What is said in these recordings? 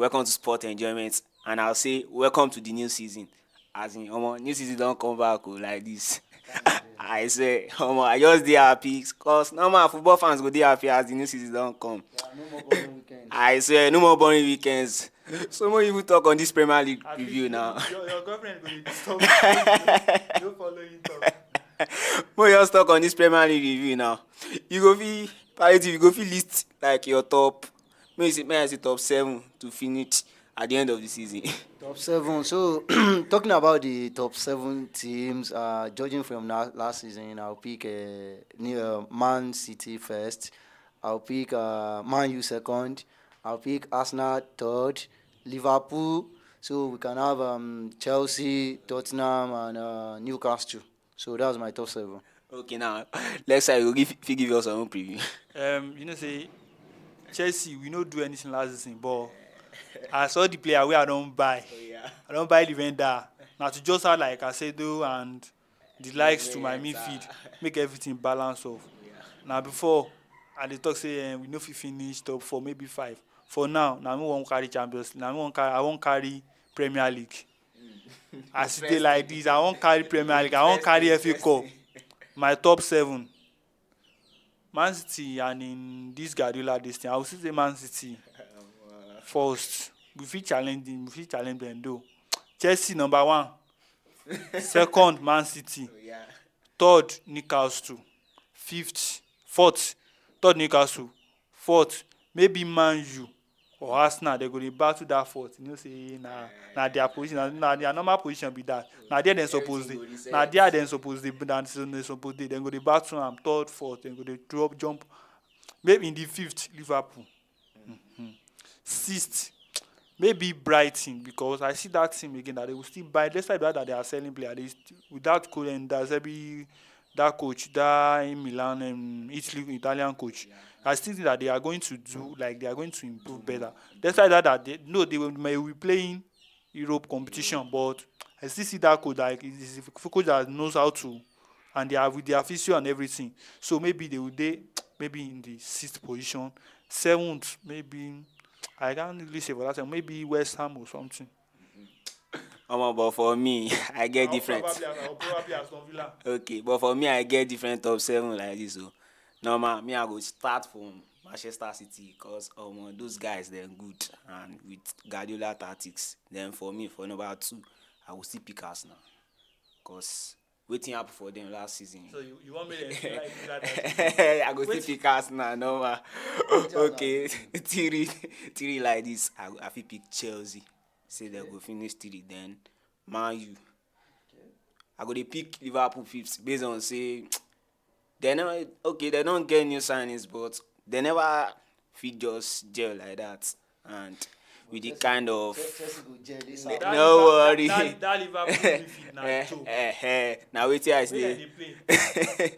welcome to Sport Enjoyment, and I'll say welcome to the new season. As in, new season don't come back like this. I say, I just dey happy cause normal football fans go dey happy as the new season don't come. Yeah, no more boring weekends. I swear, no more boring weekends. So more even talk on this Premier League At review least now. your girlfriend go dey disturb you. No follow you talk. More just talk on this Premier League review now. You go feel palliative, you go feel list like your top, may I say top 7 to finish at the end of the season. Top seven. So talking about the top seven teams, judging from last season, I'll pick Man City first. I'll pick Man U second. I'll pick Arsenal third. Liverpool. So we can have Chelsea, Tottenham, and Newcastle. So that's my top seven. Okay, now let's say you give us our own preview. Say Chelsea, we no do anything last season, but I saw the player wey I don buy. I don buy the vendor. Na to just add like Casedo and the likes to my midfield, make everything balance off. Na before I dey talk say we no fit finish top 4, maybe 5. For now, na me wan carry Champions League. I wan carry Premier League. As e dey like this, I wan carry Premier League. I wan carry FA Cup. My top 7. Man City and in this Guardiola this thing, I will still say Man City first. We fit challenge them though. Chelsea number 1. Second, Man City. Third, Newcastle. Fourth, third Newcastle. Fourth, maybe Man U or Arsenal. They go dey battle that fourth. You know say na their position, na their normal position be that. Na there dem suppose dey. Na there dem suppose dey. Dem suppose dey. Dem go dey battle am third, fourth. Dem go dey drop jump. Maybe in the fifth, Liverpool. Sixth, maybe Brighton, because I see that team again that they will still buy. Despite that they are selling players, with that coach and that coach, that in Milan and Italian coach, I still think that they are going to do like they are going to improve better. Despite that they may be playing Europe competition, but I still see that coach like is a coach that knows how to, and they are with their physio and everything. So maybe they will maybe in the 6th position, 7th maybe. I can't really say for that time. Maybe West Ham or something. But for me, I get different. Probably Aston Villa. Okay, but for me, I get different top 7 like this. So, normal, me I go start from Manchester City because those guys they're good and with Guardiola tactics. Then for me, for number 2, I will still pick Arsenal because waiting up for them last season. So you want me to like that? I go still pick Arsenal, normal. Okay, three like this. I fit pick Chelsea. Say they go finish 3. Then Man U. I go dey pick Liverpool 5th based on say they don't get new signings, but they never fit just gel like that. And with the kind of Chelsea go gel this no worry. That Liverpool midfield na joke. Now wait till I Where say. dem dey play?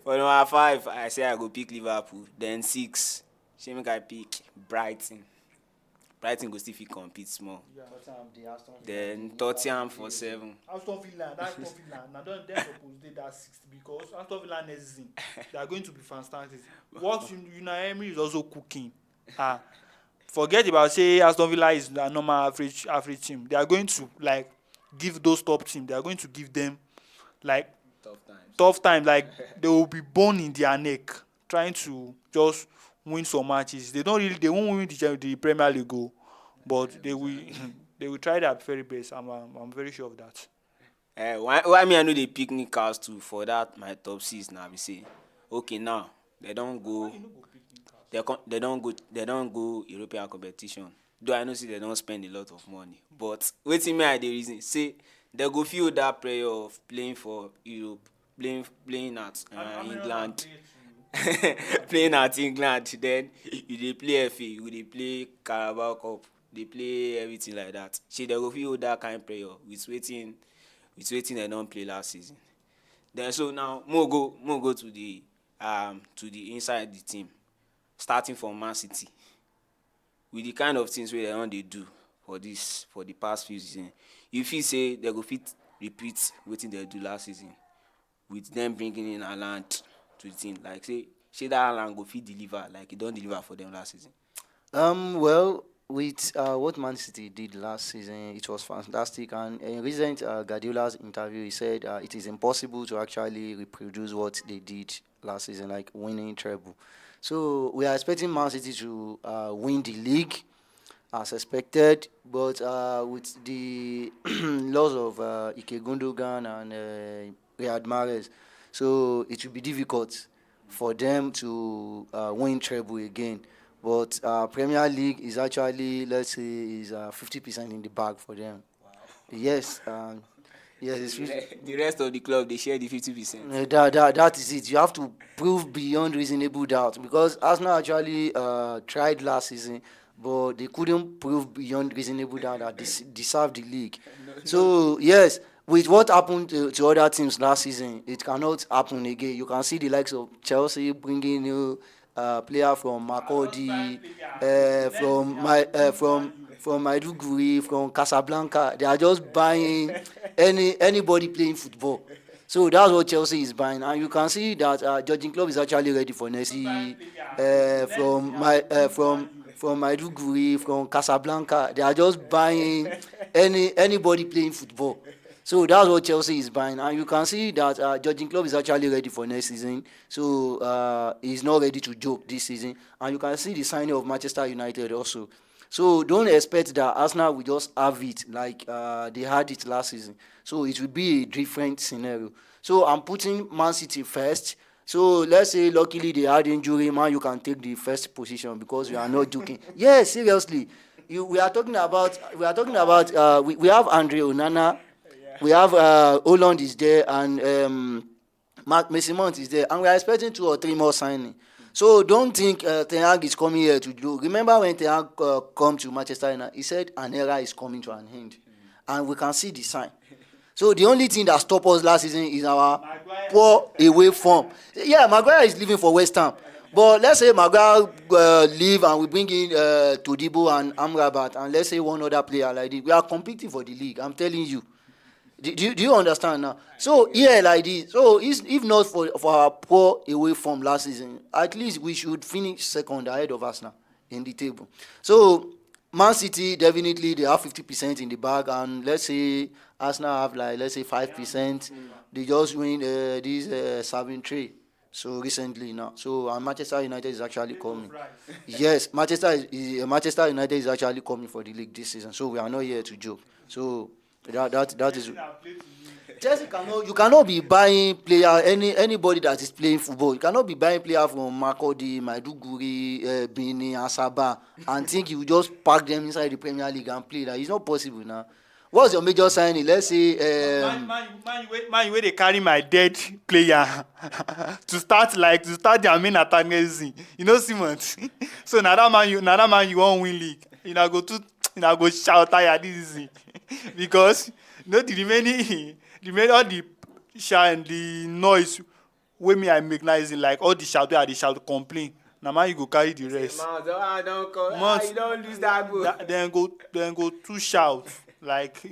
For number 5, I say I go pick Liverpool. Then 6, shey make I pick Brighton. Brighton go still fit compete small. Then Tottenham for 7. Aston Villa, now them suppose dey that 6th because Aston Villa next season they are going to be fantastic. What Unai Emery is also cooking. Forget about say Aston Villa is a normal average team. They are going to like give those top teams. They are going to give them like tough time. Like they will be bone in their neck trying to just win some matches. They won't win the Premier League, but they will try their very best. I'm very sure of that. Why me I know they pick Newcastle for that my top 6 now. We say okay now they don't go. They don't go European competition. Though I know say they don't spend a lot of money, but waiting me at the reason say they go feel that pressure of playing for Europe, playing at England. Playing at England, then you dey play FA, you dey play Carabao Cup, they play everything like that. They go feel that kind of pressure with waiting they don't play last season. Then so now more go to the inside the team, starting from Man City. With the kind of things where they do for the past few seasons, you feel say they go fit repeat what they do last season with them bringing in Haaland to the team. Like say that Haaland go fit deliver like he don't deliver for them last season. Well, with what Man City did last season, it was fantastic. And in recent Guardiola's interview, he said it is impossible to actually reproduce what they did last season, like winning treble. So we are expecting Man City to win the league as expected, but with the loss of Ike Gundogan and Riyad Mahrez, so it will be difficult for them to win treble again. But Premier League is actually, let's say, is 50% in the bag for them. Yes, yes, it's 50. The rest of the club they share the 50%. That is it. You have to prove beyond reasonable doubt because Arsenal actually tried last season, but they couldn't prove beyond reasonable doubt that they deserve the league. So yes, with what happened to other teams last season, it cannot happen again. You can see the likes of Chelsea bringing new player from Makurdi, from Maiduguri, from Casablanca. They are just buying anybody playing football. So that's what Chelsea is buying, and you can see that Jurgen Klopp is actually ready for next season. From Maiduguri, from Casablanca, they are just buying anybody playing football. So that's what Chelsea is buying, and you can see that Jurgen Klopp is actually ready for next season. So he's not ready to joke this season, and you can see the signing of Manchester United also. So don't expect that Arsenal will just have it like they had it last season. So it will be a different scenario. So I'm putting Man City first. So let's say luckily they had injury, man, you can take the first position because we are not joking. Yeah, seriously. We are talking about we have Andre Onana, we have Holland is there, and Mason Mount is there, and we are expecting 2 or 3 more signing. So don't think Ten Hag is coming here to do. Remember when Ten Hag come to Manchester United, he said an era is coming to an end, and we can see the sign. So the only thing that stopped us last season is our poor away form. Yeah, Maguire is leaving for West Ham. But let's say Maguire leave and we bring in Todibo and Amrabat and let's say one other player like this. We are competing for the league, I'm telling you. Do you understand now? So yeah, like this. So if not for our poor away form last season, at least we should finish second ahead of Arsenal in the table. So Man City definitely they have 50% in the bag, and let's say Arsenal have like let's say 5%. They just win this 7-3. So recently now, so Manchester United is actually coming. Yes, Manchester United is actually coming for the league this season. So we are not here to joke. So that is. Chelsea you cannot be buying player anybody that is playing football. You cannot be buying player from Makurdi, Maiduguri, Benin, Asaba, and think you just pack them inside the Premier League and play. That is not possible now. What's your major signing? Let's say Man, where they carry my dead player to start their main attack next season. You know, Simmons. So now that man you won't win league. You know go shout tired this season because you know the remaining all the shout and the noise wey me I make now is like all the shout where they shout complain. Now man you go carry the rest. You don't lose that goal. Then go two shout. Like,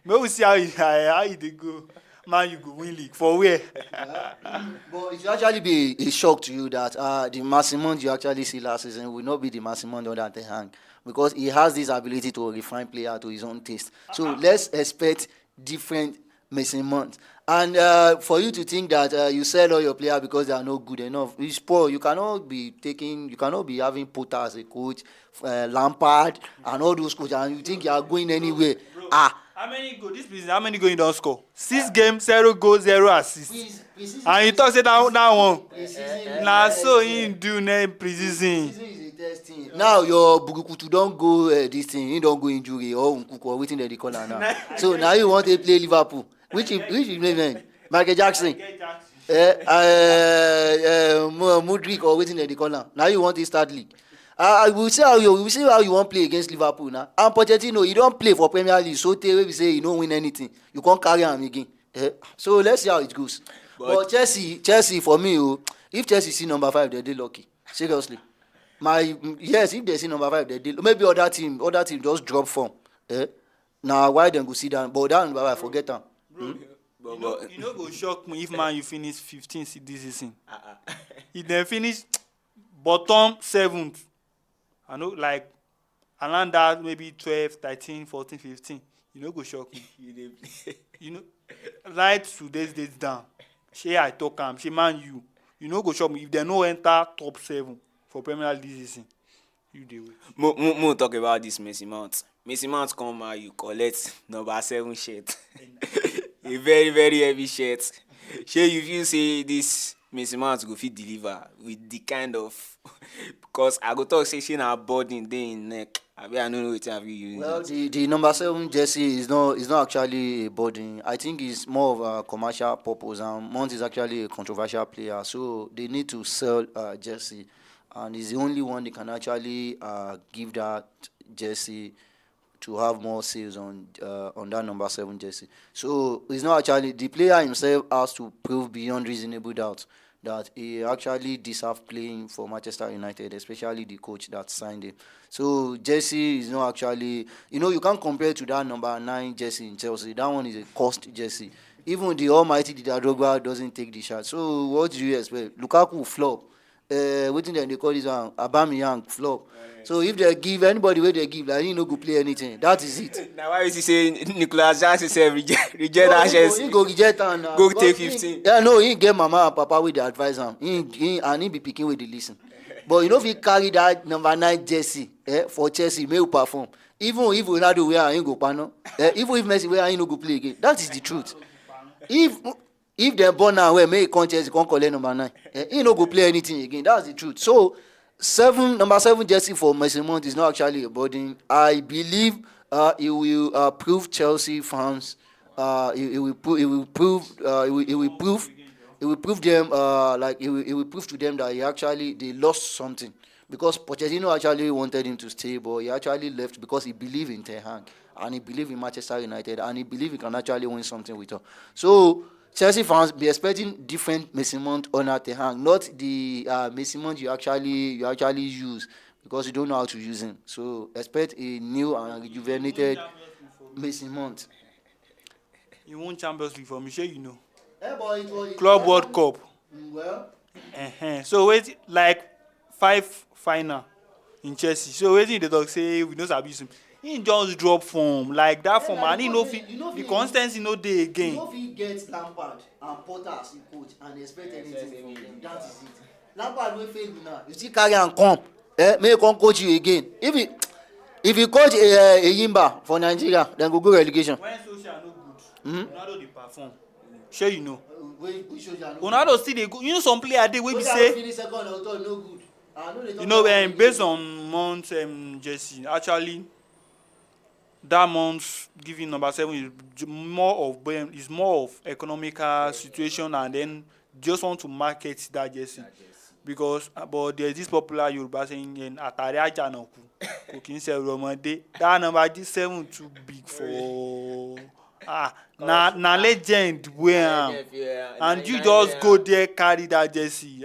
may we see how they go. Man, you go win league. For where? But it will actually be a shock to you that the Masimon you actually see last season will not be the Masimon under Ten Hag because he has this ability to refine player to his own taste. So let's expect different Masimons. And for you to think that you sell all your players because they are not good enough, it's poor. You cannot be having Potter as a coach, Lampard, and all those coaches, and you think you are going anywhere. Bro, how many goals this season? How many goals you don't score? 6 games, 0 goals, 0 assists. And you talk say that one. Nah, so he do pre-season. Now your Burukutu don't go this thing. He don't go injury or waiting the corner now. So now you want to play Liverpool. Which name? Michael Jackson. Mudrik or waiting the corner. Now you want to start league. We'll see how you want to play against Liverpool now. And Pochettino, you don't play for Premier League. So we say you don't win anything. You can't carry him again. So let's see how it goes. But Chelsea for me, if Chelsea see number 5, they're lucky. Seriously. If they see number 5, they maybe other team just drop form. Now why then go see that? But that number 5, forget them. You know go shock me if man you finish 15th this season. If they finish bottom 7th, I around that maybe 12, 13, 14, 15, you no go shock me. You dey play. You know, right today's date down. Shey I talk am, shey Man U, you no go shock me if dem no enter top 7 for Premier League this season. You dey wait. Mo talk about this Messi Mount. Messi Mount come out, you collect number 7 shirt. A very very heavy shirt. Shey you feel say this Messi Mount go fit deliver with the kind of because I go talk say shey na burden dey im neck. Abi I no know wetin I fit use. Well, the number 7 jersey is not actually a burden. I think it's more of a commercial purpose, and Mount is actually a controversial player, so they need to sell jersey, and he's the only one they can actually give that jersey to have more sales on that number 7 jersey. So it's not actually the player himself has to prove beyond reasonable doubt that he actually deserves playing for Manchester United, especially the coach that signed him. So jersey is not actually, you can't compare it to that number 9 jersey in Chelsea. That one is a cost jersey. Even the almighty Didier Drogba doesn't take the shot. So what do you expect? Lukaku flop. Wetin dem dey call this one? Aubameyang flop. So if they give anybody wey they give, like he no go play anything. That is it. Na why you see say Nicolas Jackson sef reject that Chelsea. He go reject am now. Go take 15. He get mama and papa wey dey advise am. He be pikin wey dey lis ten. But you no fit carry that number 9 jersey for Chelsea make you perform. Even if Ronaldo wear am, he go kpano. Even if Messi wear am, he no go play again. That is the truth. If dem born am well, make e come Chelsea come collect number 9. He no go play anything again. That's the truth. So number 7 jersey for Mason Mount is not actually a burden. I believe it will prove Chelsea fans. It will prove them it will prove to them that they lost something, because Pochettino actually wanted him to stay, but he actually left because he believed in Ten Hag and he believed in Manchester United and he believed he can actually win something with her. So Chelsea fans be expecting different Mason Mount under Ten Hag, not the Mason Mount you actually use because you don't know how to use him. So expect a new and rejuvenated Mason Mount. He won Champions League for me, sure you know. But it was Club World Cup. Well, So wait, like 5 final in Chelsea. So waiting the talk say we no sabi him. He just drop form like that form, and he no fit. The consistency no dey again. you no fit get Lampard and Potter as a coach and expect anything from them. That is it. Lampard wey fail you now, you still carry am come, make he come coach you again. If you coach Eyimba for Nigeria, then go relegation. When social no good, Ronaldo dey perform. Sure you know. Which shows you are no Ronaldo still dey go. You know some player dey wey be good. say. Finish second or third, no good. You know, based on Mount jersey, actually, that Mount giving number 7 is more of economical situation, and then just want to market that jersey because but there is this popular Yoruba saying in Atare Ajanaku, cooking Romande. That number 7 too big for na legend wear and you just go there carry that jersey.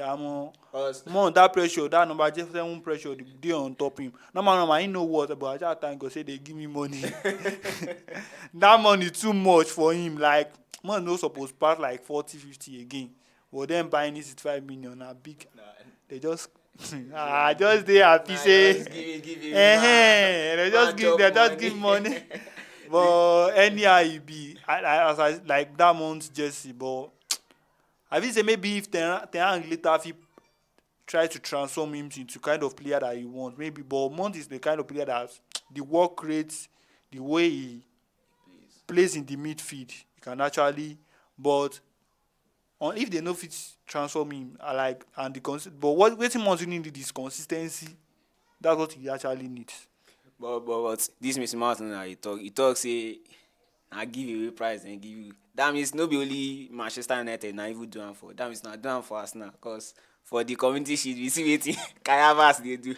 More that pressure, that number 7 pressure dey on top him. Normal, he know what, but at that time go say they give me money. That money too much for him. Like man no suppose pass like 40, 50 again. But then buying this 5 million na big. They just just dey happy say they just give money. But anyhow e be, I like that Mount jersey, but I feel say maybe if Ten Hag later fit try to transform him into kind of player that he wants, maybe. But Mount is the kind of player that the work rate, the way he plays in the midfield, he can actually. But if they no fit transform him, but what Mount really need is consistency. That's what he actually needs. But this Mr. Martin he talk say I give you a price and give you. That means no be only Manchester United na even do am for. That means na do am for Arsenal, because for the Community Shield we see wetin Kai Havertz dey do.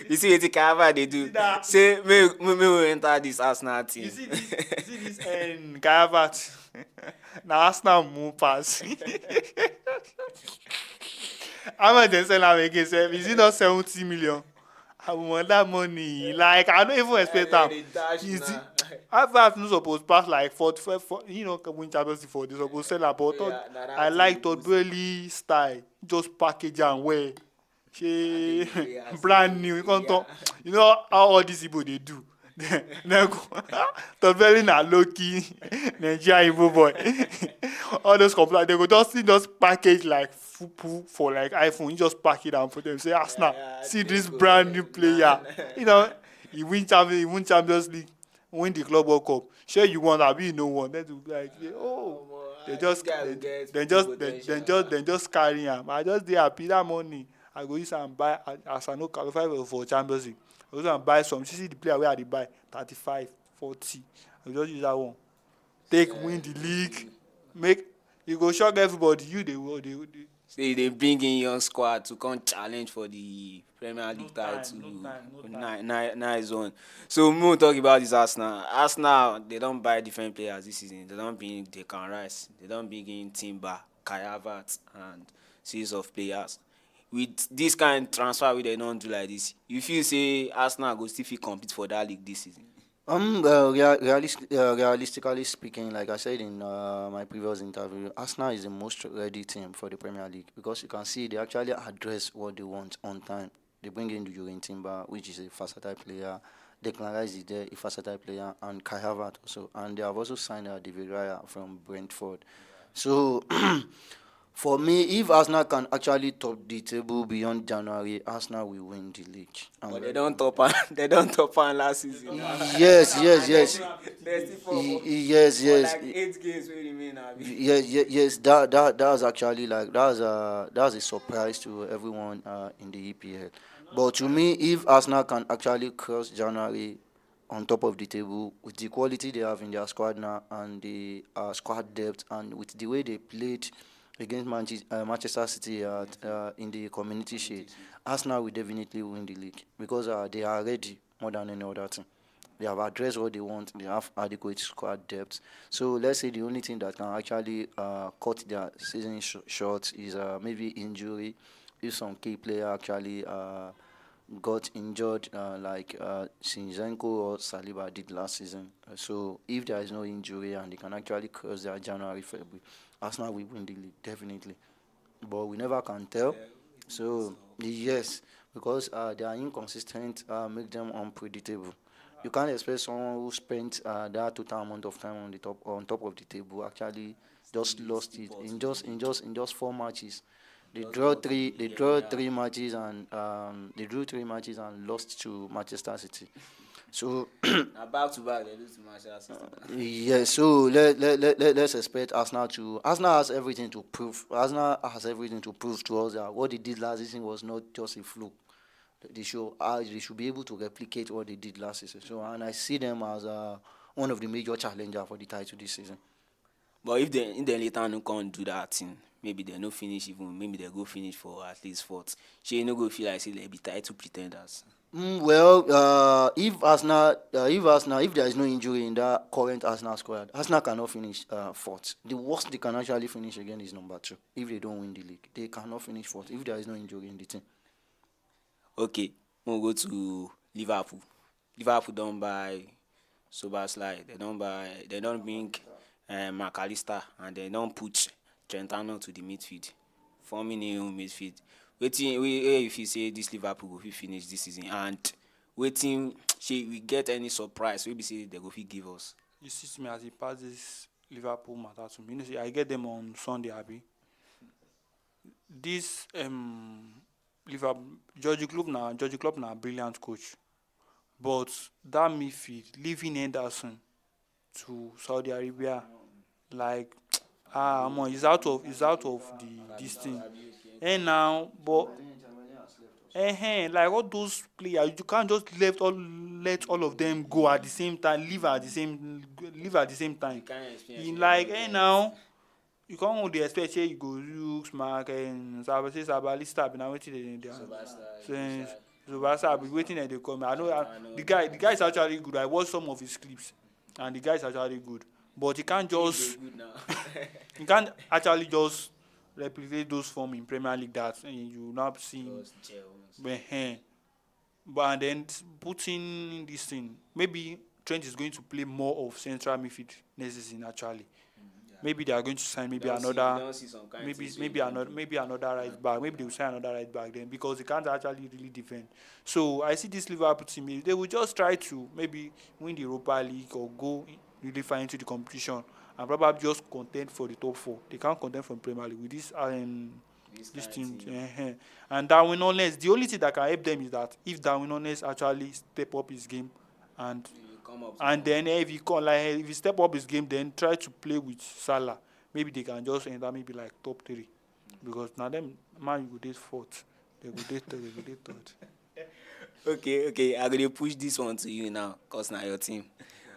You see wetin Kai Havertz dey do. Say make we enter this Arsenal team. You see this Kai Havertz. Na Arsenal move pass. How much dem sell am again sef? Is it not 70 million? I want that money. Like I don't even expect am. Havertz no suppose pass like 45. Win Champions League for they suppose sell am. But I like Todd Boehly style. Just package am well. she players, brand new. You can't yeah. talk. You know how all these people they do. Then go Tobeli na low key Nigerian Igbo boy. All those complaints they go just package like fupu for like iPhone. You just pack it and put them say Arsenal. See They this go, brand new nah, player. You know he win Champions League, win the Club World Cup. Sure you won, abi you no won. Then to be like oh they this just guy will get full potential. they just carry am. I just dey happy that money. I go use am buy as I no qualify for Champions League. I go use am buy some. See the player wey I dey buy 35, 40. I go just use that one. Take win the league. Make you go shock everybody. You dey. Say they bring in young squad to come challenge for the Premier No League time, title. no time. Nice one. So we will talk about this Arsenal. Arsenal, they don't buy different players this season. They don't bring Declan Rice. They don't bring in Timber, Kai Havertz, and series of players. With this kind of transfer wey they don't do like this, you feel say Arsenal go still fit compete for that league this season? Realistically speaking, like I said in my previous interview, Arsenal is the most ready team for the Premier League because you can see they actually address what they want on time. They bring in Jurgen Timber, which is a versatile player. Declan Rice is there, a versatile player, and Kai Havertz also. And they have also signed David Raya from Brentford. So for me, if Arsenal can actually top the table beyond January, Arsenal will win the league. But they don't top am. They don't top am last season. Yes, yes, yes. They still fall Yes, for yes. like 8 games wey remain. Abi. Yes, that was actually like that was a surprise to everyone in the EPL. But to me, if Arsenal can actually cross January on top of the table with the quality they have in their squad now and the squad depth and with the way they played against Manchester City in the Community Shield, Arsenal will definitely win the league because they are ready more than any other team. They have addressed what they want. They have adequate squad depth. So let's say the only thing that can actually cut their season short is maybe injury. If some key player actually got injured, like Zinchenko or Saliba did last season. So if there is no injury and they can actually cross their January, February, Arsenal will win the league definitely. But we never can tell. So yes, because they are inconsistent, make them unpredictable. You can't expect someone who spent that total amount of time on top of the table actually just lost it in just 4 matches. They draw three matches and they drew 3 matches and lost to Manchester City. So Now back to back, they lose to Manchester City. yes, so let's expect Arsenal to. Arsenal has everything to prove. Arsenal has everything to prove to us that what they did last season was not just a fluke. They should be able to replicate what they did last season. So and I see them as one of the major challenger for the title this season. But if they later no can't do that thing, maybe they no finish even. Maybe they go finish for at least fourth. She no go feel like say they be title pretenders. Well, if there is no injury in that current Arsenal squad, Arsenal cannot finish fourth. The worst they can actually finish again is number two. If they don't win the league, they cannot finish fourth if there is no injury in the team. Okay, we'll go to Liverpool. Liverpool don't buy Soberslide. They don't bring McAllister, and they don't put Trent Arnold to the midfield, forming a new midfield. Waiting, if you say this Liverpool go fit finish this season, and waiting, we get any surprise? Maybe say they go fit give us. You see to me as he pass this Liverpool matter to me. You know, see, I get them on Sunday, Abi. This Liverpool George Klopp na brilliant coach, but that midfield leaving Henderson to Saudi Arabia, like he's out of the this thing. And now, but like all those players, you can't just let all of them go at the same time, live at the same time. Like now. You can't only expect say you go look smart and Sabalista be now waiting they since Zubasa be waiting and they come. I know the guy is actually good. I watched some of his clips and the guy is actually good. But he can't just you can't actually just replicate those form in Premier League that you not see but and then putting this thing maybe Trent is going to play more of central midfield next season actually. maybe they are going to sign We maybe don't see we another don't see some kind maybe things wey maybe you don't another do. maybe another right back. Maybe they will sign another right back then because they can't actually really defend. So I see this Liverpool team. They will just try to maybe win the Europa League or go really far into the competition and probably just contend for the top four. They can't contend for the Premier League with This this kind of team. thing. And Darwin Nunes, the only thing that can help them is that if Darwin Nunes actually step up his game and You come up to and form. then if he come like if he step up his game, then try to play with Salah. Maybe they can just enter maybe like top three, because now them man you go dey fourth, they go dey third, they go dey third. Okay, I go dey push this one to you now, cause na your team.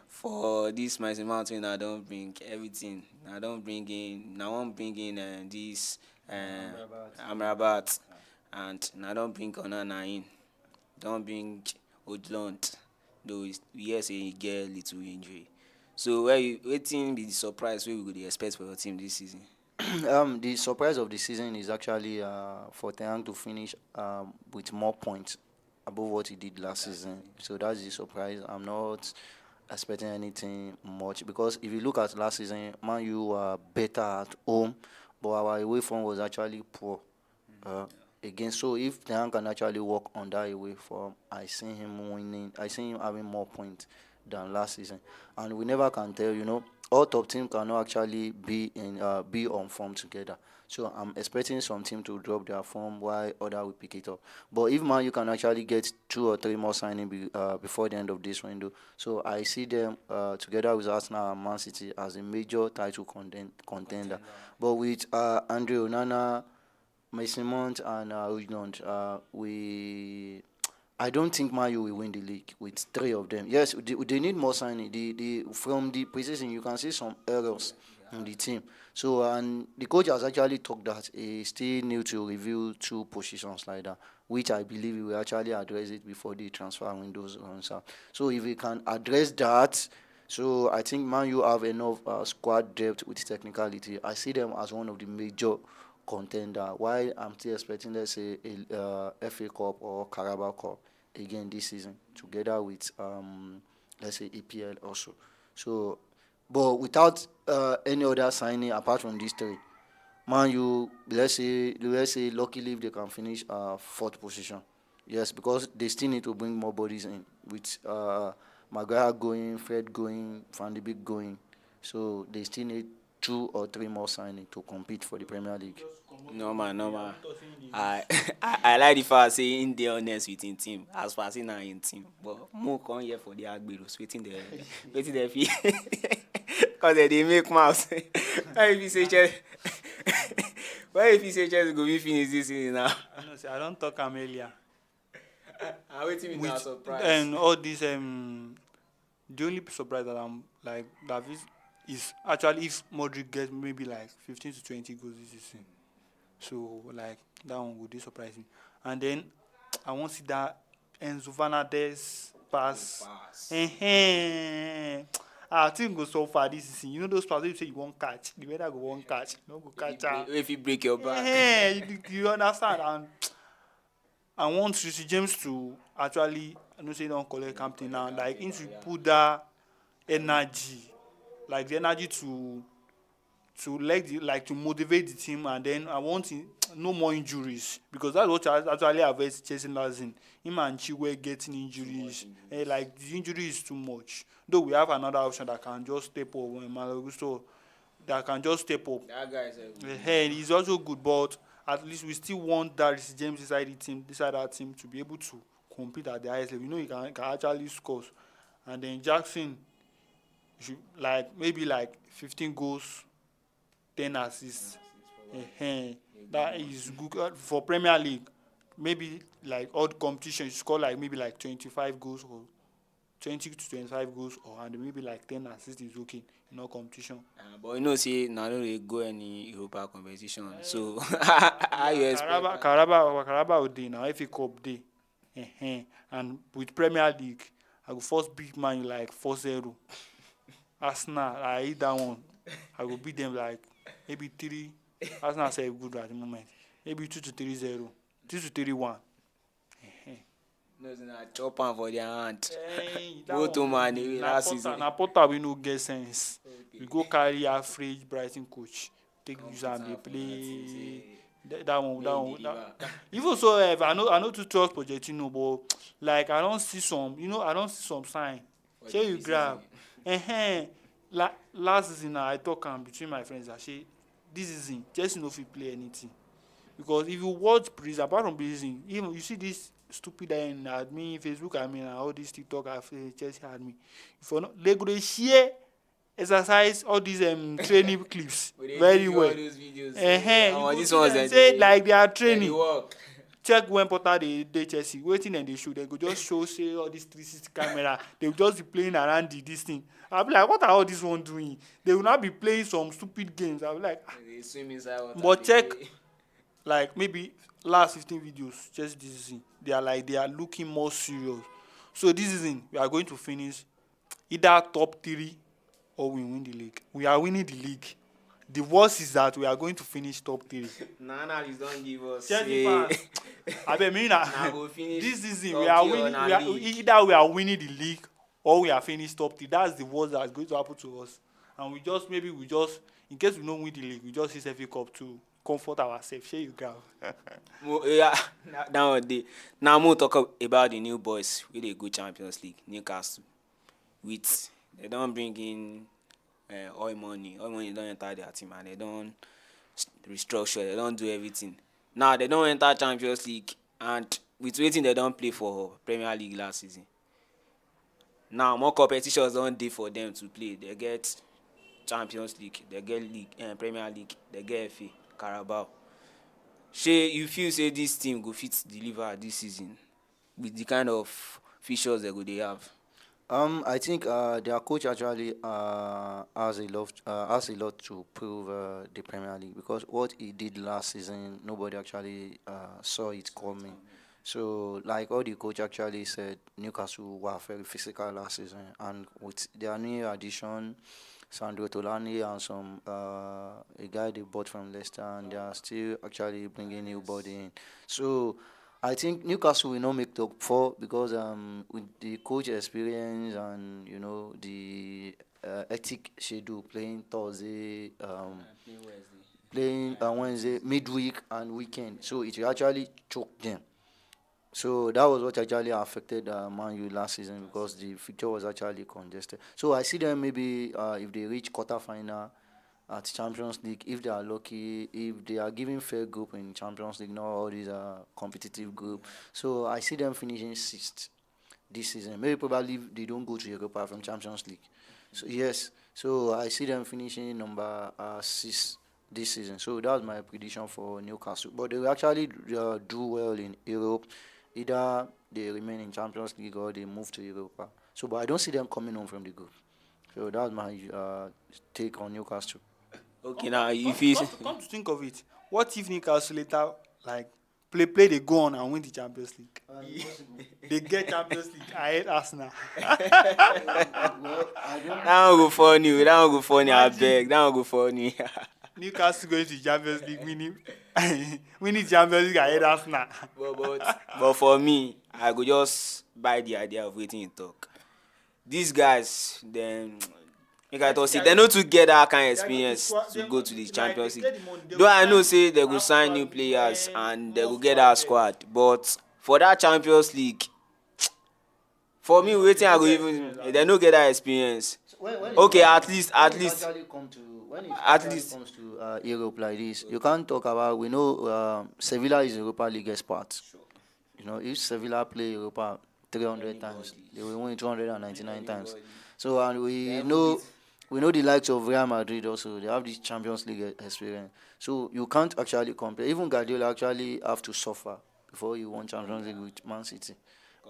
For this my Mount wey I don bring everything. I don bring in, I wan bring in this Amrabat, and I don bring Onana in. Don bring Odeland, though we hear say he get little injury. So wetin be the surprise wey we go dey expect for your team this season? The surprise of the season is actually for Ten Hag to finish with more points above what he did last season. So that's the surprise. I'm not expecting anything much because if you look at last season, Man U were better at home, but our away form was actually poor uh, again. So if Ten Hag can actually work on that away form, I see him winning. I see him having more points than last season, and we never can tell. All top teams cannot actually be on form together. So I'm expecting some team to drop their form while other will pick it up. But if Man you can actually get 2 or 3 more signing before the end of this window, so I see them together with Arsenal and Man City as a major title contender. But with Andre Onana, Mason Mount, and Hojlund, I don't think Man U will win the league with 3 of them. Yes, they need more signing. From the preseason, you can see some errors in the team. So, and the coach has actually talked that he still need to review 2 positions like that, which I believe he will actually address it before the transfer windows runs out. So, if he can address that, so I think Man U have enough squad depth with technicality. I see them as one of the major contender. While I'm still expecting, let's say, a FA Cup or Carabao Cup again this season, together with let's say EPL also. So, but without any other signing apart from these 3, Man U, let's say, luckily if they can finish 4th position. Yes, because they still need to bring more bodies in with Maguire going, Fred going, Van de Beek going. So they still need 2 or 3 more signing to compete for the Premier League. Normal. I I like the fact say him dey honest with him team as far as say na him team, but mo come here for the agberos wetin dey fit cause dem dey make mouth. Why if you say Chelsea why if you say Chelsea go fit finish this season now? I know say I don talk am earlier And wetin be na with surprise? all this the only surprise that I'm like that is actually if Modric gets maybe like 15 to 20 goals this season. So like that one would dey surprise me. And then I wan see that Enzo Fernandez pass. Pass. I think go so far this season. You know those passes you say you won't catch, the weather go won't catch, you no go catch am. If you break your back. You understand? And I want Reece James to actually, I know say he don collect captain now, like him to put that energy, like the energy to motivate the team, and then I want no more injuries because that's what actually affects Chelsea last season. Him and Chilwell getting injuries, like the injury is too much. Though we have another option that can just step up when Malo Gusto that can just step up. That guy is a good. He's also good, but at least we still want that Reece James inside the team, inside that team to be able to compete at the highest level. You know, he can actually score. And then Jackson should like maybe like 15 goals, 10 assists. That is good for Premier League. Maybe like odd competition, you score like maybe like 25 goals or 20 to 25 goals, or and maybe like 10 assists is okay in all competition. But you know say na no dey go any Europa competition, so how you expect that? Carabao dey now, FA Cup dey. And with Premier League, I go first beat Man U like 4-0. Arsenal, I hit that one. I go beat them like maybe 3. Arsenal sef good at the moment. Maybe 2 to 3-0, 2 to 3-1. No, it's not chop am for their hand. That Go to one man be away na last Potter season. na Potter wey no get sense. Okay. We go carry average Brighton coach take Come use put am dey am for that team, play. say, That one, may that he one, deliver. even so, I know too trust Pochettino, but like I don't see some, I don't see some sign. For the Shey you preseason. grab, last season I talk am between my friends that shey this season Chelsea no fit play anything because if you watch pre-season apart from pre-season even you see this stupid admin Facebook admin and all this TikTok Chelsea admin if you no they go dey share exercise all these training clips We dey very give you all well. those videos. So, You omo, go this see ones dem dem say dey like they are dem dey training. work. Check when Potter dey Chelsea wetin dem dey show, dem go just show say all this 360 camera they go just be playing around this thing. I be like what are all this one doing? They will not be playing some stupid games. I be like Dem dey swim inside water but dey check play. like maybe last 15 videos Chelsea this season they are looking more serious. So this season we are going to finish either top 3 or we win the league. We are winning the league. The worst is that we are going to finish top 3. Na analyst don give us Chelsea say fans, abeg make una na go finish this season top we are tier winning. na We are league. either we are winning the league or we are finished top 3. That's the worst that's going to happen to us. And we just in case we no win the league, we just use FA Cup to comfort ourselves. Shey you grab. Yeah, that one dey. Now mo talk about the new boys wey dey go Champions League, Newcastle. With they don bring in oil money. Oil money don enter their team and they don restructure. They don do everything. Now they don enter Champions League and with wetin they don play for Premier League last season. Now more competitions don dey for them to play. They get Champions League, they get Premier League, they get FA, Carabao. Shey you feel say this team go fit deliver this season with the kind of fixtures they go dey have? I think their coach actually has a lot to prove the Premier League because what he did last season, nobody actually saw it coming. So, like all the coach actually said, Newcastle were very physical last season, and with their new addition, Sandro Tolani and some a guy they bought from Leicester, and they are still actually bringing new body in. So I think Newcastle will not make top 4 because with the coach experience and the ethic schedule playing Thursday, playing Wednesday, midweek and weekend, so it will actually choke them. So that was what actually affected Man U last season because the fixture was actually congested. So I see them maybe if they reach quarter-final at Champions League, if they are lucky, if they are given fair group in Champions League, not all these competitive group. So I see them finishing 6th this season. Maybe probably they don't go to Europa from Champions League. So yes, so I see them finishing number 6 this season. So that's my prediction for Newcastle. But they will actually do well in Europe. Either they remain in Champions League or they move to Europa. So, but I don't see them coming home from the group. So that's my take on Newcastle. Okay, now if you Come to think of it, what if Newcastle later like play they go on and win the Champions League? They get Champions League ahead Arsenal. that one go funny, that one go funny, I beg, that one go funny. Newcastle going to Champions League winning winning Champions League ahead Arsenal. but for me, I go just buy the idea of wetin you talk. These guys, then make I talk say they no too get that kind of experience to go to the Champions League. Though I know say they go sign new players and they go get that squad, but for that Champions League, for me, wetin I go even they no get that experience. Okay, at least When it at actually least comes to Europe like this, you can't talk about. We know Sevilla is Europa League expert. If Sevilla play Europa 300 times, they will win 299 times. So, and we know the likes of Real Madrid also. They have this Champions League experience. So you can't actually compare. Even Guardiola actually have to suffer before you won Champions League with Man City.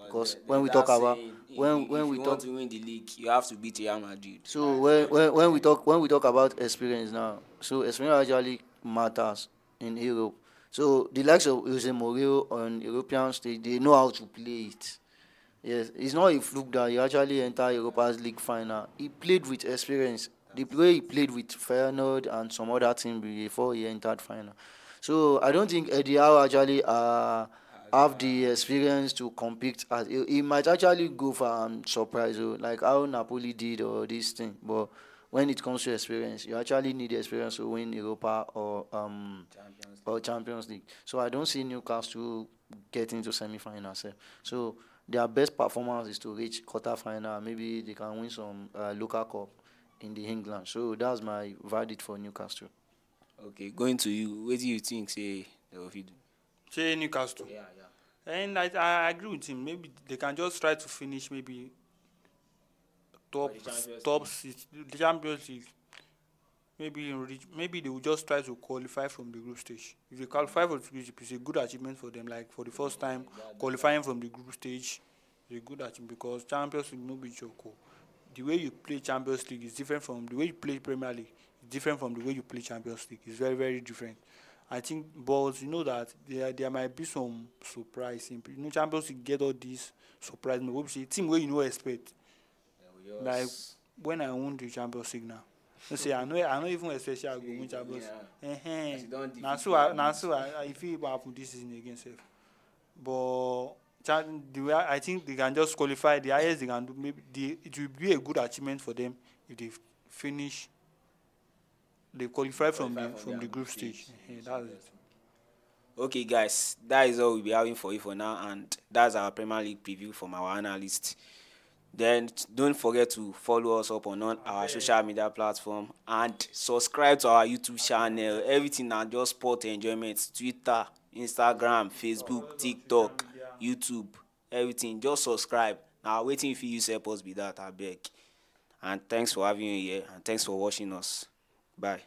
Because when we talk about when we want talk to win the league, you have to beat Real Madrid. so when we talk about experience now, so experience actually matters in Europe. So the likes of Jose Mourinho on European stage, they know how to play it. Yes, it's not a fluke that he actually entered Europa's League final. He played with experience. The way he played with Feyenoord and some other team before he entered final. So I don't think Eddie Howe actually have the experience to compete. He might actually go for surprise, like how Napoli did or this thing. But when it comes to experience, you actually need the experience to win Europa or Champions League. So I don't see Newcastle getting to semi-final. So their best performance is to reach quarter-final. Maybe they can win some local cup in the England. So that's my verdict for Newcastle. Okay, going to you. What do you think? Say they will fit do? Say Newcastle. Yeah, yeah. And I agree with him. Maybe they can just try to finish maybe top For the Champions top League. six, the Champions League. Maybe they will just try to qualify from the group stage. If they qualify for the group stage, it's a good achievement for them. Like for the first time qualifying from the group stage, is a good achievement because Champions League no be joke. Oh. The way you play Champions League is different from the way you play Premier League. It's different from the way you play Champions League. It's very very different. I think, but you know that there might be some surprise. Champions League get all these surprise. No, say team where you no expect. Like when I won the Champions League now. You say I know even especially I go win Champions. Yeah. As you don't Now defeat so Man now U. so I feel it will happen this season again sef. But the way I think they can just qualify the highest they can do. Maybe it will be a good achievement for them if they finish. They qualify from Qualify the from from their the group group stage. stage. That's it. Okay, guys, that is all we'll be having for you for now, and that's our Premier League preview from our analyst. Then don't forget to follow us up on our social media platform and subscribe to our YouTube channel. Everything na just sport enjoyment. Twitter, Instagram, Facebook, TikTok, YouTube, everything. Just subscribe. Now waiting if you use help us be that abeg. And thanks for having you here and thanks for watching us. Bye.